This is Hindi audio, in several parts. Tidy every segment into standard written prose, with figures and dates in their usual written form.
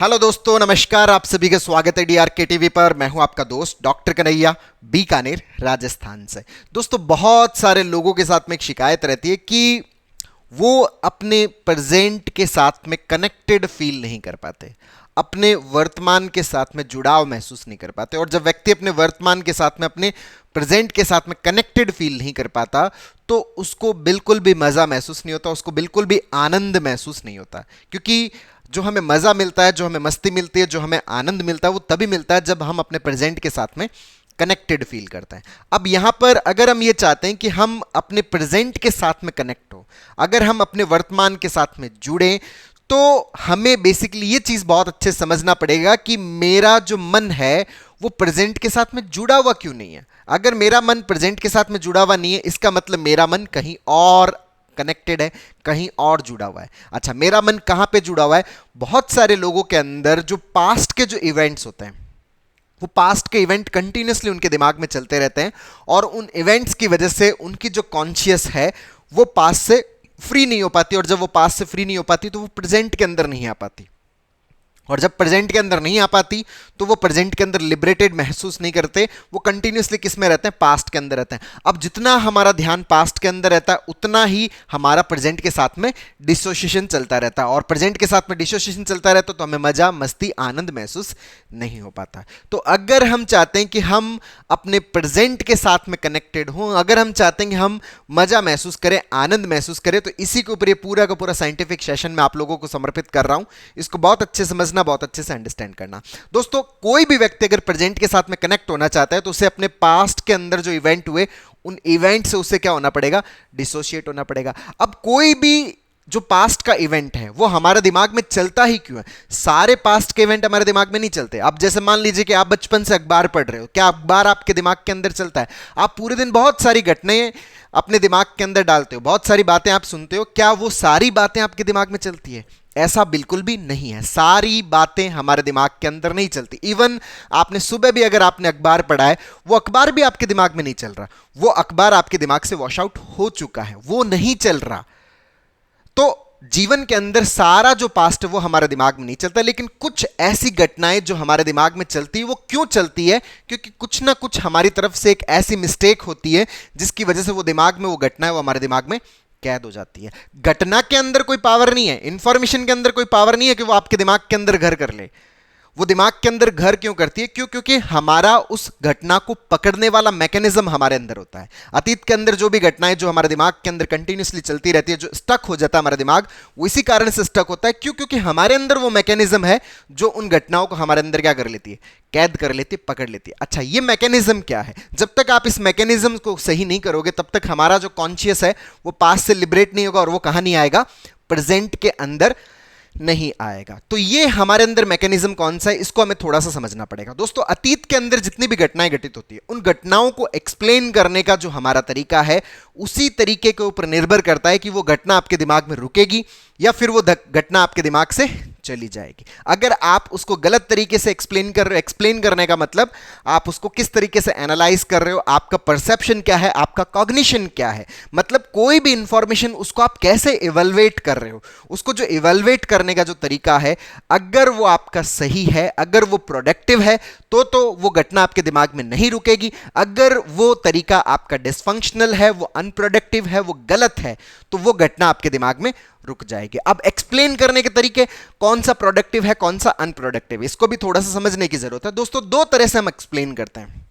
हेलो दोस्तों, नमस्कार। आप सभी का स्वागत है डीआरके टीवी पर। मैं हूं आपका दोस्त डॉक्टर कन्हैया, बीकानेर, राजस्थान से। दोस्तों, बहुत सारे लोगों के साथ में एक शिकायत रहती है कि वो अपने प्रेजेंट के साथ में कनेक्टेड फील नहीं कर पाते, अपने वर्तमान के साथ में जुड़ाव महसूस नहीं कर पाते। और जब व्यक्ति अपने वर्तमान के साथ में, अपने प्रेजेंट के साथ में कनेक्टेड फील नहीं कर पाता, तो उसको बिल्कुल भी मज़ा महसूस नहीं होता, उसको बिल्कुल भी आनंद महसूस नहीं होता। क्योंकि जो हमें मज़ा मिलता है, जो हमें मस्ती मिलती है, जो हमें आनंद मिलता है, वो तभी मिलता है जब हम अपने प्रेजेंट के साथ में कनेक्टेड फील करते हैं। अब यहां पर अगर हम ये चाहते हैं कि हम अपने प्रेजेंट के साथ में कनेक्ट हो, अगर हम अपने वर्तमान के साथ में जुड़ें, तो हमें बेसिकली ये चीज़ बहुत अच्छे समझना पड़ेगा कि मेरा जो मन है वो प्रेजेंट के साथ में जुड़ा हुआ क्यों नहीं है। अगर मेरा मन प्रेजेंट के साथ में जुड़ा हुआ नहीं है, इसका मतलब मेरा मन कहीं और कनेक्टेड है, कहीं और जुड़ा हुआ है। अच्छा, मेरा मन कहां पे जुड़ा हुआ है? बहुत सारे लोगों के अंदर जो पास्ट के जो इवेंट्स होते हैं, वो पास्ट के इवेंट कंटिन्यूसली उनके दिमाग में चलते रहते हैं, और उन इवेंट्स की वजह से उनकी जो कॉन्शियस है वो पास्ट से फ्री नहीं हो पाती। और जब वो पास्ट से फ्री नहीं हो पाती, तो वो प्रेजेंट के अंदर नहीं आ पाती। और जब प्रेजेंट के अंदर नहीं आ पाती, तो वो प्रेजेंट के अंदर लिबरेटेड महसूस नहीं करते, वो कंटिन्यूसली किस में रहते हैं? पास्ट के अंदर रहते हैं। अब जितना हमारा ध्यान पास्ट के अंदर रहता है, उतना ही हमारा प्रेजेंट के साथ में डिसोसिएशन चलता रहता है। और प्रेजेंट के साथ में डिसोसिएशन चलता रहता है, तो हमें मजा, मस्ती, आनंद महसूस नहीं हो पाता। तो अगर हम चाहते हैं कि हम अपने प्रेजेंट के साथ में कनेक्टेड हों, अगर हम चाहते हैं कि हम मजा महसूस करें, आनंद महसूस करें, तो इसी के ऊपर ये पूरा का पूरा साइंटिफिक सेशन मैं आप लोगों को समर्पित कर रहा हूं। इसको बहुत अच्छे समझना, बहुत अच्छे से अंडरस्टैंड करना। दोस्तों, कोई भी व्यक्ति अगर प्रेजेंट के साथ में कनेक्ट होना चाहता है, तो उसे अपने पास्ट के अंदर जो इवेंट हुए, उन इवेंट से उसे क्या होना पड़ेगा? डिसोशिएट होना पड़ेगा। अब कोई भी जो पास्ट का इवेंट है वो हमारे दिमाग में चलता ही क्यों है? सारे पास्ट के इवेंट हमारे दिमाग में नहीं चलते। अब जैसे मान लीजिए कि आप बचपन से अखबार पढ़ रहे हो, क्या अखबार आपके दिमाग के अंदर चलता है? आप पूरे दिन बहुत सारी घटनाएं अपने दिमाग के अंदर डालते हो, बहुत सारी बातें आप सुनते हो, क्या वो सारी बातें आपके दिमाग में चलती है? ऐसा बिल्कुल भी नहीं है। सारी बातें हमारे दिमाग के अंदर नहीं चलती। इवन आपने सुबह भी अगर आपने अखबार पढ़ा है, वो अखबार भी आपके दिमाग में नहीं चल रहा, वो अखबार आपके दिमाग से वॉश आउट हो चुका है, वो नहीं चल रहा। तो जीवन के अंदर सारा जो पास्ट है वो हमारे दिमाग में नहीं चलता, लेकिन कुछ ऐसी घटनाएं जो हमारे दिमाग में चलती है, वो क्यों चलती है? क्योंकि कुछ ना कुछ हमारी तरफ से एक ऐसी मिस्टेक होती है जिसकी वजह से वो दिमाग में, वो घटना है, वो हमारे दिमाग में कैद हो जाती है। घटना के अंदर कोई पावर नहीं है, इंफॉर्मेशन के अंदर कोई पावर नहीं है कि वो आपके दिमाग के अंदर घर कर ले। वो दिमाग के अंदर घर क्यों करती है? क्योंकि हमारा उस घटना को पकड़ने वाला मैकेनिज्म हमारे अंदर होता है। अतीत के अंदर जो भी घटनाएं जो हमारे दिमाग के अंदर कंटिन्यूसली चलती रहती है, जो स्टक हो जाता है हमारा दिमाग, वो इसी कारण से स्टक होता है। क्योंकि हमारे अंदर वो मैकेनिज्म है जो उन घटनाओं को हमारे अंदर क्या कर लेती है? कैद कर लेती है, पकड़ लेती है। अच्छा, ये मैकेनिज्म क्या है? जब तक आप इस मैकेनिज्म को सही नहीं करोगे, तब तक हमारा जो कॉन्शियस है वो पास्ट से लिबरेट नहीं होगा, और वो कहां नहीं आएगा? प्रेजेंट के अंदर नहीं आएगा। तो ये हमारे अंदर मैकेनिज्म कौन सा है, इसको हमें थोड़ा सा समझना पड़ेगा। दोस्तों, अतीत के अंदर जितनी भी घटनाएं घटित होती है, उन घटनाओं को एक्सप्लेन करने का जो हमारा तरीका है, उसी तरीके के ऊपर निर्भर करता है कि वो घटना आपके दिमाग में रुकेगी या फिर वो घटना आपके दिमाग से चली जाएगी। अगर आप उसको गलत तरीके से एक्सप्लेन कर रहे हो, एक्सप्लेन करने का मतलब आप उसको किस तरीके से एनालाइज कर रहे हो, आपका परसेप्शन क्या है, आपका कॉग्निशन क्या है, मतलब कोई भी इंफॉर्मेशन उसको आप कैसे इवेलुएट कर रहे हो, उसको जो इवेलुएट करने का जो तरीका है, अगर वो आपका सही है, अगर वो प्रोडक्टिव है, तो वो घटना आपके दिमाग में नहीं रुकेगी। अगर वो तरीका आपका डिसफंक्शनल है, वो अनप्रोडक्टिव है, वो गलत है, तो वो घटना आपके दिमाग में रुक जाएगी। अब एक्सप्लेन करने के तरीके, कौन सा प्रोडक्टिव है, कौन सा अनप्रोडक्टिव, इसको भी थोड़ा सा समझने की जरूरत है। दोस्तों, दो तरह से हम एक्सप्लेन करते हैं।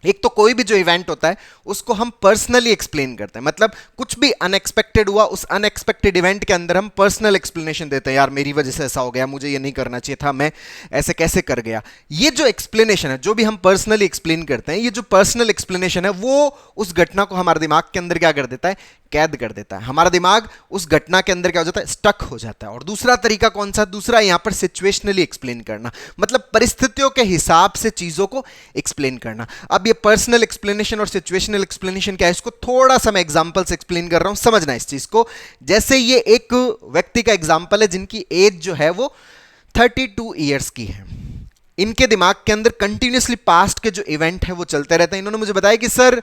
एक तो कोई भी जो इवेंट होता है उसको हम पर्सनली एक्सप्लेन करते हैं, मतलब कुछ भी अनएक्सपेक्टेड हुआ, उस अनएक्सपेक्टेड इवेंट के अंदर हम पर्सनल एक्सप्लेनेशन देते हैं। यार, मेरी वजह से ऐसा हो गया, मुझे ये नहीं करना चाहिए था, मैं ऐसे कैसे कर गया। ये जो एक्सप्लेनेशन है, जो भी हम पर्सनली एक्सप्लेन करते हैं, ये जो पर्सनल एक्सप्लेनेशन है, वो उस घटना को हमारे दिमाग के अंदर क्या कर देता है? कैद कर देता है। हमारा दिमाग उस घटना के अंदर क्या हो जाता है? स्टक हो जाता है। और दूसरा तरीका कौन सा? दूसरा यहां पर सिचुएशनली एक्सप्लेन करना, मतलब परिस्थितियों के हिसाब से चीजों को एक्सप्लेन करना। अब ये पर्सनल एक्सप्लेनेशन और सिचुएशनल एक्सप्लेनेशन क्या है, इसको थोड़ा सा मैं एग्जांपल से एक्सप्लेन कर रहा हूं, समझना इस चीज को। जैसे ये एक व्यक्ति का एग्जांपल है जिनकी एज जो है वो 32 ईयर्स की है। इनके दिमाग के अंदर कंटिन्यूसली पास्ट के जो इवेंट है वो चलते रहते हैं। इन्होंने मुझे बताया कि सर,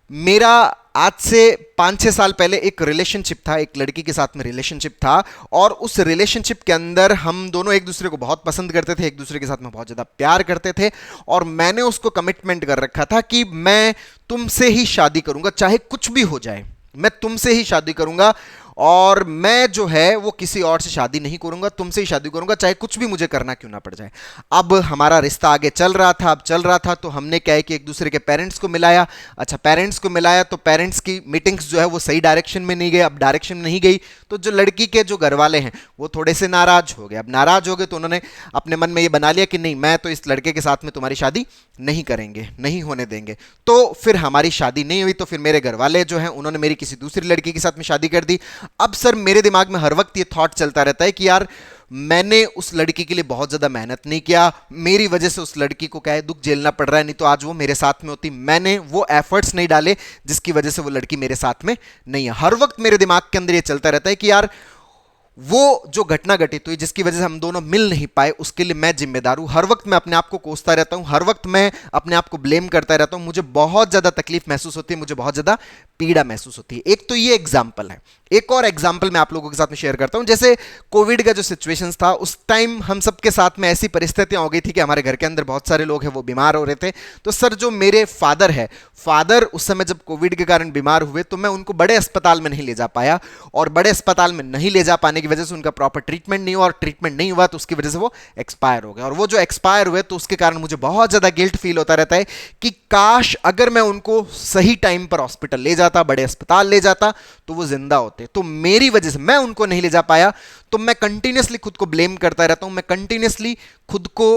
मेरा आज से 5-6 साल पहले एक रिलेशनशिप था, एक लड़की के साथ में रिलेशनशिप था, और उस रिलेशनशिप के अंदर हम दोनों एक दूसरे को बहुत पसंद करते थे, एक दूसरे के साथ में बहुत ज़्यादा प्यार करते थे, और मैंने उसको कमिटमेंट कर रखा था कि मैं तुमसे ही शादी करूंगा, चाहे कुछ भी हो जाए, मैं तुमसे ही शादी करूंगा, और मैं जो है वो किसी और से शादी नहीं करूंगा, तुमसे ही शादी करूंगा, चाहे कुछ भी मुझे करना क्यों ना पड़ जाए। अब हमारा रिश्ता आगे चल रहा था, अब चल रहा था, तो हमने क्या है कि एक दूसरे के पेरेंट्स को मिलाया। अच्छा, पेरेंट्स को मिलाया तो पेरेंट्स की मीटिंग्स जो है वो सही डायरेक्शन में नहीं गई। अब डायरेक्शन में नहीं गई तो जो लड़की के जो घर वाले हैं वो थोड़े से नाराज हो गए। अब नाराज हो गए तो उन्होंने अपने मन में ये बना लिया कि नहीं, मैं तो इस लड़के के साथ में तुम्हारी शादी नहीं करेंगे, नहीं होने देंगे। तो फिर हमारी शादी नहीं हुई, तो फिर मेरे घर वाले जो हैं उन्होंने मेरी किसी दूसरी लड़की के साथ में शादी कर दी। अब सर मेरे दिमाग में हर वक्त ये थॉट चलता रहता है कि यार मैंने उस लड़की के लिए बहुत ज्यादा मेहनत नहीं किया, मेरी वजह से उस लड़की को क्या है दुख झेलना पड़ रहा है, नहीं तो आज वो मेरे साथ में होती। मैंने वो एफर्ट्स नहीं डाले जिसकी वजह से वो लड़की मेरे साथ में नहीं है। हर वक्त मेरे दिमाग के अंदर ये चलता रहता है कि यार वो जो घटना घटित हुई जिसकी वजह से हम दोनों मिल नहीं पाए, उसके लिए मैं जिम्मेदार हूं। हर वक्त मैं अपने आप को कोसता रहता हूं, हर वक्त मैं अपने आप को ब्लेम करता रहता हूं। मुझे बहुत ज्यादा तकलीफ महसूस होती है, मुझे बहुत ज्यादा पीड़ा महसूस होती है। एक तो ये एग्जाम्पल है, एक और एग्जाम्पल मैं आप लोगों के साथ में शेयर करता हूं। जैसे कोविड का जो सिचुएशन था, उस टाइम हम सबके साथ में ऐसी परिस्थितियां हो गई थी कि हमारे घर के अंदर बहुत सारे लोग हैं वो बीमार हो रहे थे। तो सर जो मेरे फादर है, फादर उस समय जब कोविड के कारण बीमार हुए तो मैं उनको बड़े अस्पताल में नहीं ले जा पाया, और बड़े अस्पताल में नहीं ले जा पाने की वजह से उनका प्रॉपर ट्रीटमेंट नहीं हुआ, और ट्रीटमेंट नहीं हुआ तो उसकी वजह से वो एक्सपायर हो गए। और वो जो एक्सपायर हुए तो उसके कारण मुझे बहुत ज्यादा गिल्ट फील होता रहता है कि काश अगर मैं उनको सही टाइम पर हॉस्पिटल ले जाता, बड़े अस्पताल ले जाता, तो वो जिंदा होते। तो मेरी वजह से मैं उनको नहीं ले जा पाया, तो मैं कंटिन्यूसली खुद को ब्लेम करता रहता हूं, मैं कंटिन्यूसली खुद को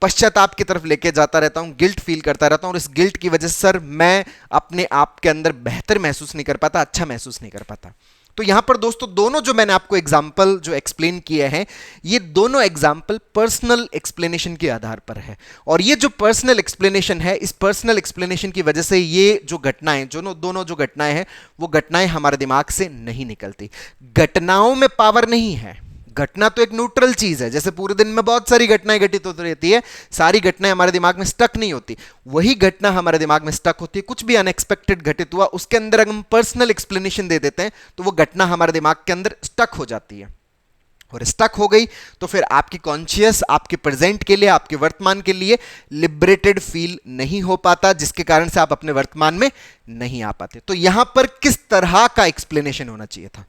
पश्चाताप की तरफ लेके जाता रहता हूं, गिल्ट फील करता रहता हूं, और इस गिल्ट की वजह से सर मैं अपने आप के अंदर बेहतर महसूस नहीं कर पाता, अच्छा महसूस नहीं कर पाता। तो यहां पर दोस्तों दोनों जो मैंने आपको एग्जाम्पल जो एक्सप्लेन किए हैं, ये दोनों एग्जाम्पल पर्सनल एक्सप्लेनेशन के आधार पर है। और ये जो पर्सनल एक्सप्लेनेशन है, इस पर्सनल एक्सप्लेनेशन की वजह से ये जो घटनाएं, जो दोनों जो घटनाएं हैं, वो घटनाएं हमारे दिमाग से नहीं निकलती। घटनाओं में पावर नहीं है, घटना तो एक न्यूट्रल चीज है। जैसे पूरे दिन में बहुत सारी घटनाएं घटित होती रहती है, सारी घटनाएं हमारे दिमाग में स्टक नहीं होती। वही घटना हमारे दिमाग में स्टक होती है, कुछ भी अनएक्सपेक्टेड घटित हुआ, उसके अंदर अगर हम पर्सनल एक्सप्लेनेशन दे देते हैं तो वो घटना हमारे दिमाग के अंदर स्टक हो जाती है। और स्टक हो गई तो फिर आपकी कॉन्शियस आपके प्रेजेंट के लिए, आपके वर्तमान के लिए लिबरेटेड फील नहीं हो पाता, जिसके कारण से आप अपने वर्तमान में नहीं आ पाते। तो यहां पर किस तरह का एक्सप्लेनेशन होना चाहिए था?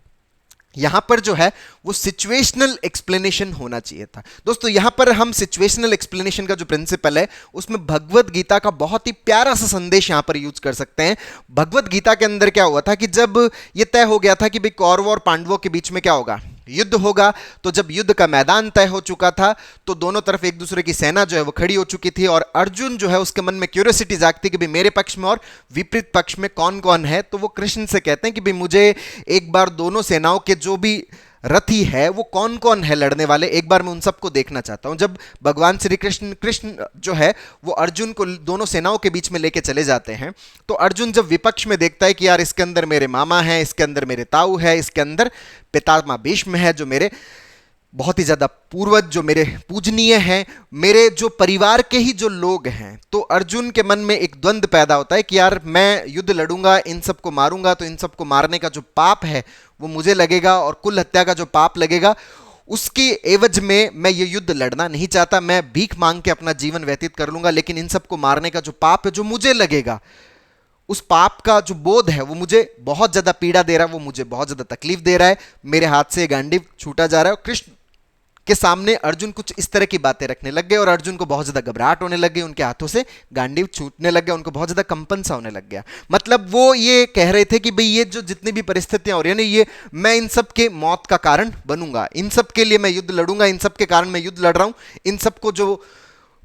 यहां पर जो है वो सिचुएशनल एक्सप्लेनेशन होना चाहिए था। दोस्तों यहां पर हम सिचुएशनल एक्सप्लेनेशन का जो प्रिंसिपल है उसमें भगवत गीता का बहुत ही प्यारा सा संदेश यहां पर यूज कर सकते हैं। भगवत गीता के अंदर क्या हुआ था कि जब ये तय हो गया था कि भाई कौरवों और पांडवों के बीच में क्या होगा, युद्ध होगा, तो जब युद्ध का मैदान तय हो चुका था तो दोनों तरफ एक दूसरे की सेना जो है वो खड़ी हो चुकी थी, और अर्जुन जो है उसके मन में क्यूरियोसिटी जागती कि भाई मेरे पक्ष में और विपरीत पक्ष में कौन कौन है। तो वो कृष्ण से कहते हैं कि भाई मुझे एक बार दोनों सेनाओं के जो भी रथी है वो कौन कौन है लड़ने वाले, एक बार मैं उन सबको देखना चाहता हूं। जब भगवान श्री कृष्ण जो है वो अर्जुन को दोनों सेनाओं के बीच में लेके चले जाते हैं, तो अर्जुन जब विपक्ष में देखता है कि यार इसके अंदर मेरे मामा हैं, इसके अंदर मेरे ताऊ है, इसके अंदर पितामह भीष्म है जो मेरे बहुत ही ज्यादा पूर्वज, जो मेरे पूजनीय हैं, मेरे जो परिवार के ही जो लोग हैं, तो अर्जुन के मन में एक द्वंद्व पैदा होता है कि यार मैं युद्ध लड़ूंगा, इन सबको मारूंगा, तो इन सबको मारने का जो पाप है वो मुझे लगेगा, और कुल हत्या का जो पाप लगेगा उसकी एवज में मैं ये युद्ध लड़ना नहीं चाहता, मैं भीख मांग के अपना जीवन व्यतीत कर लूंगा, लेकिन इन सबको मारने का जो पाप है जो मुझे लगेगा, उस पाप का जो बोध है वो मुझे बहुत ज्यादा पीड़ा दे रहा है, वो मुझे बहुत ज्यादा तकलीफ दे रहा है, मेरे हाथ से गांडीव छूटा जा रहा है। और कृष्ण के सामने अर्जुन कुछ इस तरह की बातें रखने लग गए, और अर्जुन को बहुत ज्यादा घबराहट होने लग गई, उनके हाथों से गांडीव छूटने लग गया, उनको बहुत ज्यादा कंपन सा होने लग गया। मतलब वो ये कह रहे थे कि भाई ये जो जितनी भी परिस्थितियां हो रही है ना, ये मैं इन सब के मौत का कारण बनूंगा, इन सब के लिए मैं युद्ध लड़ूंगा, इन सब के कारण मैं युद्ध लड़ रहा हूं, इन सबको जो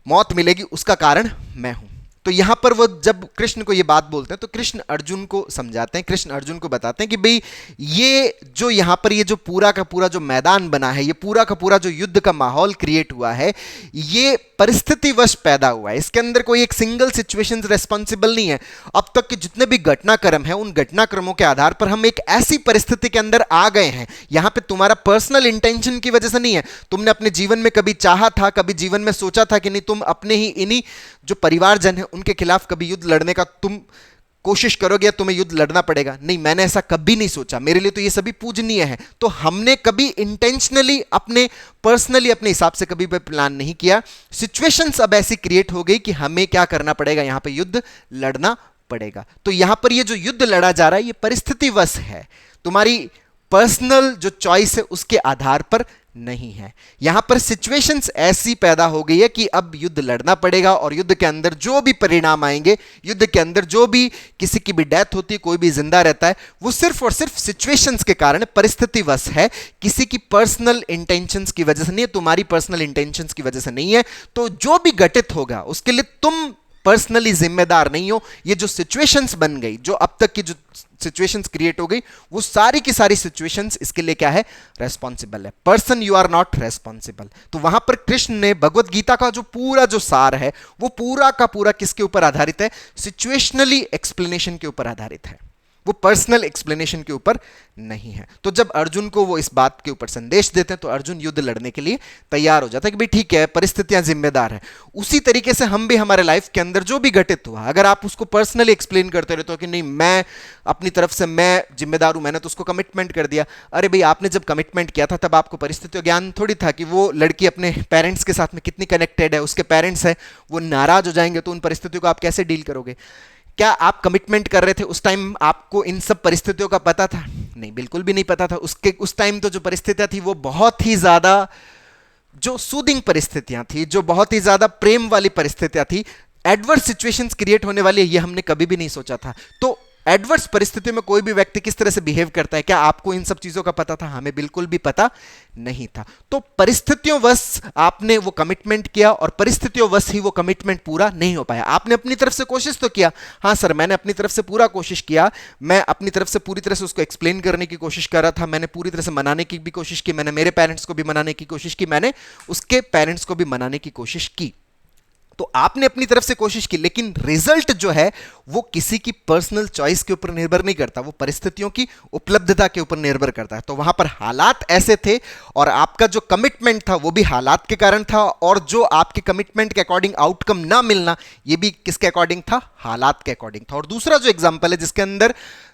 मौत मिलेगी उसका कारण मैं हूं। तो यहां पर वो जब कृष्ण को ये बात बोलते हैं तो कृष्ण अर्जुन को समझाते हैं, कृष्ण अर्जुन को बताते हैं कि भाई ये जो यहां पर ये जो पूरा का पूरा जो मैदान बना है, ये पूरा का पूरा जो युद्ध का माहौल क्रिएट हुआ है, ये परिस्थितिवश पैदा हुआ है, इसके अंदर कोई एक सिंगल सिचुएशन रिस्पॉन्सिबल नहीं है। अब तक के जितने भी घटनाक्रम है उन घटनाक्रमों के आधार पर हम एक ऐसी परिस्थिति के अंदर आ गए हैं, यहां पे तुम्हारा पर्सनल इंटेंशन की वजह से नहीं है, तुमने अपने जीवन में कभी चाहा था, कभी जीवन में सोचा था कि नहीं तुम अपने ही इन्हीं जो परिवारजन है उनके खिलाफ कभी युद्ध लड़ने का तुम कोशिश करोगे या तुम्हें युद्ध लड़ना पड़ेगा? नहीं, मैंने ऐसा कभी नहीं सोचा, मेरे लिए तो ये सभी पूजनीय है। तो हमने कभी इंटेंशनली अपने पर्सनली अपने हिसाब से कभी भी प्लान नहीं किया। सिचुएशंस अब ऐसी क्रिएट हो गई कि हमें क्या करना पड़ेगा, यहां पे युद्ध लड़ना पड़ेगा। तो यहां पर ये जो युद्ध लड़ा जा रहा है ये परिस्थितिवश है, तुम्हारी पर्सनल जो चॉइस है उसके आधार पर नहीं है। यहां पर सिचुएशंस ऐसी पैदा हो गई है कि अब युद्ध लड़ना पड़ेगा, और युद्ध के अंदर जो भी परिणाम आएंगे, युद्ध के अंदर जो भी किसी की भी डेथ होती है, कोई भी जिंदा रहता है, वो सिर्फ और सिर्फ सिचुएशंस के कारण परिस्थितिवश है, किसी की पर्सनल इंटेंशंस की वजह से नहीं है, तुम्हारी पर्सनल इंटेंशंस की वजह से नहीं है। तो जो भी घटित होगा उसके लिए तुम पर्सनली जिम्मेदार नहीं हो। ये जो सिचुएशंस बन गई, जो अब तक की जो सिचुएशंस क्रिएट हो गई, वो सारी की सारी सिचुएशंस इसके लिए क्या है, रेस्पॉन्सिबल है। Person you are not responsible. तो वहां पर कृष्ण ने भगवत गीता का जो पूरा जो सार है वो पूरा का पूरा किसके ऊपर आधारित है, सिचुएशनली एक्सप्लेनेशन के ऊपर आधारित है, वो पर्सनल एक्सप्लेनेशन के ऊपर नहीं है। तो जब अर्जुन को वो इस बात के ऊपर संदेश देते हैं तो अर्जुन युद्ध लड़ने के लिए तैयार हो जाता है कि भाई ठीक है, परिस्थितियां जिम्मेदार है। उसी तरीके से हम भी हमारे लाइफ के अंदर जो भी घटित हुआ, अगर आप उसको पर्सनली एक्सप्लेन करते रहते हो कि नहीं मैं अपनी तरफ से मैं जिम्मेदार हूं, मैंने तो उसको कमिटमेंट कर दिया। अरे भाई, आपने जब कमिटमेंट किया था तब आपको परिस्थितियों ज्ञान थोड़ी था कि वो लड़की अपने पेरेंट्स के साथ में कितनी कनेक्टेड है, उसके पेरेंट्स है वो नाराज हो जाएंगे तो उन परिस्थितियों को आप कैसे डील करोगे। क्या आप कमिटमेंट कर रहे थे उस टाइम आपको इन सब परिस्थितियों का पता था? नहीं, बिल्कुल भी नहीं पता था। उस टाइम तो जो परिस्थितियां थी वो बहुत ही ज्यादा जो सूदिंग परिस्थितियां थी, जो बहुत ही ज्यादा प्रेम वाली परिस्थितियां थी। एडवर्स सिचुएशंस क्रिएट होने वाली है ये हमने कभी भी नहीं सोचा था। तो एडवर्स परिस्थितियों में कोई भी व्यक्ति किस तरह से बिहेव करता है, क्या आपको इन सब चीजों का पता था? हमें बिल्कुल भी पता नहीं था। तो परिस्थितियों वश आपने वो कमिटमेंट किया और परिस्थितियों वश ही वो कमिटमेंट पूरा नहीं हो पाया। आपने अपनी तरफ से कोशिश तो किया, हाँ सर मैंने अपनी तरफ से पूरा कोशिश किया, मैं अपनी तरफ से पूरी तरह से उसको एक्सप्लेन करने की कोशिश कर रहा था, मैंने पूरी तरह से मनाने की भी कोशिश की, मैंने मेरे पेरेंट्स को भी मनाने की कोशिश की, मैंने उसके पेरेंट्स को भी मनाने की कोशिश की। तो आपने अपनी तरफ से कोशिश की, लेकिन रिजल्ट जो है वो किसी की पर्सनल चॉइस के ऊपर निर्भर नहीं करता, वो परिस्थितियों की उपलब्धता के ऊपर निर्भर करता है। तो वहां पर हालात ऐसे थे और आपका जो कमिटमेंट था वो भी हालात के कारण था, और जो आपके कमिटमेंट के अकॉर्डिंग आउटकम ना मिलना ये भी किसके अकॉर्डिंग था, हालात के अकॉर्डिंग था। और दूसरा जो एग्जांपल है जिसके अंदर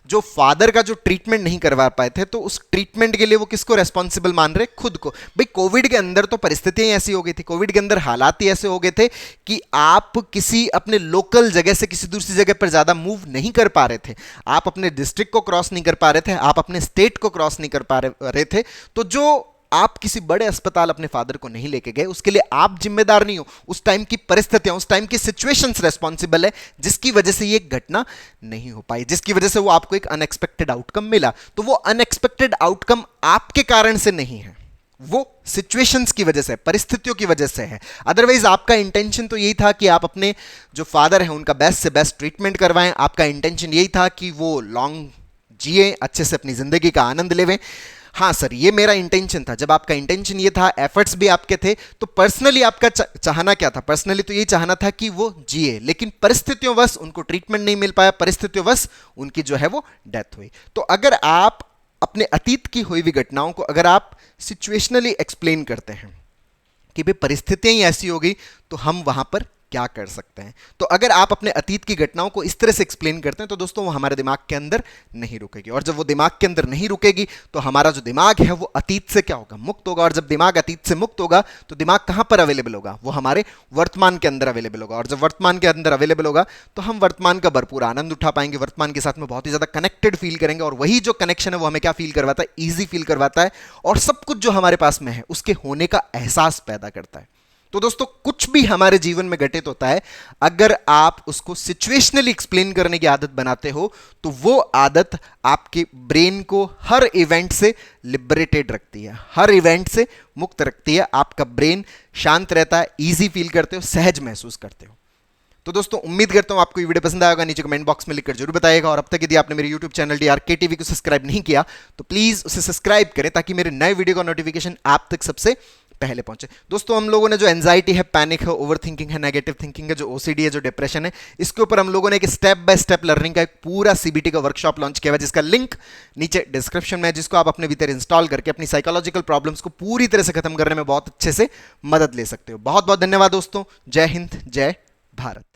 जो फादर का जो ट्रीटमेंट नहीं करवा पाए थे, तो उस ट्रीटमेंट के लिए वो किसको रेस्पॉन्सिबल मान रहे, खुद को। भाई कोविड के अंदर तो परिस्थितियां ऐसी हो गई थी, कोविड के अंदर हालात ही ऐसे हो गए थे कि आप किसी अपने लोकल जगह से किसी दूसरी जगह पर ज्यादा मूव नहीं कर पा रहे थे, आप अपने डिस्ट्रिक्ट को क्रॉस नहीं कर पा रहे थे, आप अपने स्टेट को क्रॉस नहीं कर पा रहे थे। तो जो आप किसी बड़े अस्पताल अपने फादर को नहीं लेके गए, उसके लिए आप जिम्मेदार नहीं हो, उस टाइम की परिस्थितियां, उस टाइम की सिचुएशंस रेस्पॉन्सिबल है, जिसकी वजह से ये घटना नहीं हो पाई, जिसकी वजह से वो आपको एक अनएक्सपेक्टेड आउटकम मिला। तो वो अनएक्सपेक्टेड आउटकम आपके कारण से नहीं है, वो सिचुएशंस की वजह से, परिस्थितियों की वजह से है। अदरवाइज आपका इंटेंशन तो यही था कि आप अपने जो फादर हैं उनका बेस्ट से बेस्ट ट्रीटमेंट करवाएं, आपका इंटेंशन यही था कि वो लॉन्ग जिए, अच्छे से अपनी जिंदगी का आनंद लेवें। हाँ सर, ये मेरा इंटेंशन था। जब आपका इंटेंशन ये था, एफर्ट्स भी आपके थे, तो पर्सनली आपका चाहना क्या था? पर्सनली तो ये चाहना था कि वो जिए, लेकिन परिस्थितियों वश उनको ट्रीटमेंट नहीं मिल पाया, परिस्थितियों वश उनकी जो है वो डेथ हुई। तो अगर आप अपने अतीत की हुई हुई घटनाओं को अगर आप सिचुएशनली एक्सप्लेन करते हैं कि भाई परिस्थितियां ही ऐसी हो गई, तो हम वहां पर क्या कर सकते हैं। तो अगर आप अपने अतीत की घटनाओं को इस तरह से एक्सप्लेन करते हैं तो दोस्तों वो हमारे दिमाग के अंदर नहीं रुकेगी, और जब वो दिमाग के अंदर नहीं रुकेगी तो हमारा जो दिमाग है वो अतीत से क्या होगा, मुक्त होगा। और जब दिमाग अतीत से मुक्त होगा तो दिमाग कहां पर अवेलेबल होगा, वो हमारे वर्तमान के अंदर अवेलेबल होगा। और जब वर्तमान के अंदर अवेलेबल होगा तो हम वर्तमान का भरपूर आनंद उठा पाएंगे, वर्तमान के साथ में बहुत ही ज्यादा कनेक्टेड फील करेंगे, और वही जो कनेक्शन है वो हमें क्या फील करवाता है, ईजी फील करवाता है, और सब कुछ जो हमारे पास में है उसके होने का एहसास पैदा करता है। तो दोस्तों कुछ भी हमारे जीवन में घटित होता है, अगर आप उसको सिचुएशनली एक्सप्लेन करने की आदत बनाते हो तो वो आदत आपके ब्रेन को हर इवेंट से लिबरेटेड रखती है, हर इवेंट से मुक्त रखती है। आपका ब्रेन शांत रहता है, इजी फील करते हो, सहज महसूस करते हो। तो दोस्तों उम्मीद करता हूं आपको ये वीडियो पसंद आया होगा, नीचे कमेंट बॉक्स में लिखकर जरूर बताइएगा। और अब तक यदि आपने मेरे यूट्यूब चैनल DRK TV को सब्सक्राइब नहीं किया तो प्लीज उसे सब्सक्राइब करें ताकि मेरे नए वीडियो का नोटिफिकेशन आप तक सबसे पहले पहुंचे। दोस्तों हम लोगों ने जो एंजाइटी है, पैनिक है, ओवर थिंकिंग है, नेगेटिव थिंकिंग है, जो OCD है, जो डिप्रेशन है, इसके ऊपर हम लोगों ने एक स्टेप बाय स्टेप लर्निंग का एक पूरा CBT का वर्कशॉप लॉन्च किया है, जिसका लिंक नीचे डिस्क्रिप्शन में है, जिसको आप अपने भीतर इंस्टॉल करके अपनी साइकोलॉजिकल प्रॉब्लम्स को पूरी तरह से खत्म करने में बहुत अच्छे से मदद ले सकते हो। बहुत बहुत धन्यवाद दोस्तों। जय हिंद, जय भारत।